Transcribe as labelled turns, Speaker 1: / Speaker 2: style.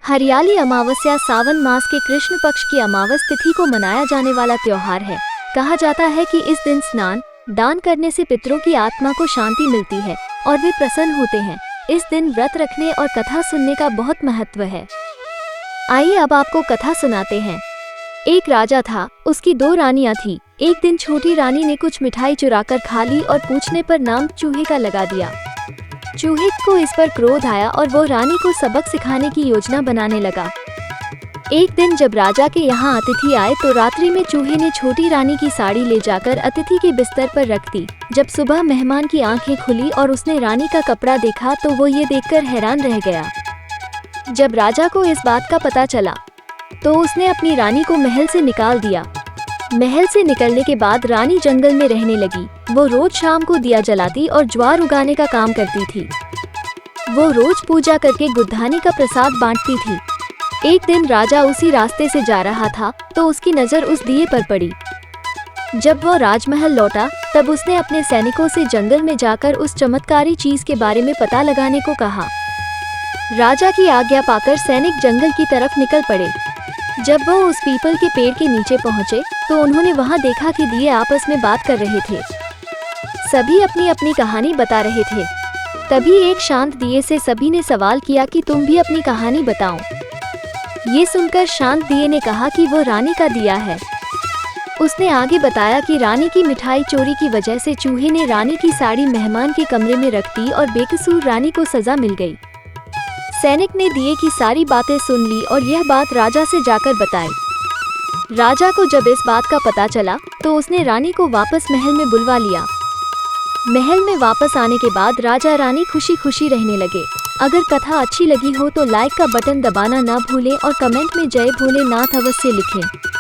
Speaker 1: हरियाली अमावस्या सावन मास के कृष्ण पक्ष की अमावस तिथि को मनाया जाने वाला त्योहार है। कहा जाता है कि इस दिन स्नान दान करने से पितरों की आत्मा को शांति मिलती है और वे प्रसन्न होते हैं। इस दिन व्रत रखने और कथा सुनने का बहुत महत्व है। आइए अब आपको कथा सुनाते हैं। एक राजा था, उसकी 2 रानियां थीं। एक दिन छोटी रानी ने कुछ मिठाई चुराकर खा ली और पूछने पर नाम चूहे का लगा दिया। चूहे को इस पर क्रोध आया और वो रानी को सबक सिखाने की योजना बनाने लगा। एक दिन जब राजा के यहाँ अतिथि आए तो रात्रि में चूहे ने छोटी रानी की साड़ी ले जाकर अतिथि के बिस्तर पर रख दी। जब सुबह मेहमान की आंखें खुली और उसने रानी का कपड़ा देखा तो वो ये देखकर हैरान रह गया। जब राजा को इस बात का पता चला तो उसने अपनी रानी को महल से निकाल दिया। महल से निकलने के बाद रानी जंगल में रहने लगी। वो रोज शाम को दिया जलाती और ज्वार उगाने का काम करती थी। वो रोज पूजा करके गुद्धानी का प्रसाद बांटती थी। एक दिन राजा उसी रास्ते से जा रहा था तो उसकी नजर उस दिए पर पड़ी। जब वो राजमहल लौटा तब उसने अपने सैनिकों से जंगल में जाकर उस चमत्कारी चीज के बारे में पता लगाने को कहा। राजा की आज्ञा पाकर सैनिक जंगल की तरफ निकल पड़े। जब वो उस पीपल के पेड़ के नीचे पहुंचे तो उन्होंने वहां देखा कि दिए आपस में बात कर रहे थे। सभी अपनी अपनी कहानी बता रहे थे। तभी एक शांत दिए से सभी ने सवाल किया कि तुम भी अपनी कहानी बताओ। ये सुनकर शांत दिए ने कहा कि वो रानी का दिया है। उसने आगे बताया कि रानी की मिठाई चोरी की वजह से चूहे ने रानी की साड़ी मेहमान के कमरे में रख दी और बेकसूर रानी को सजा मिल गई। सैनिक ने दिए की सारी बातें सुन ली और यह बात राजा से जाकर बताई। राजा को जब इस बात का पता चला तो उसने रानी को वापस महल में बुलवा लिया। महल में वापस आने के बाद राजा रानी खुशी खुशी रहने लगे। अगर कथा अच्छी लगी हो तो लाइक का बटन दबाना ना भूलें और कमेंट में जय भोलेनाथ अवश्य लिखें।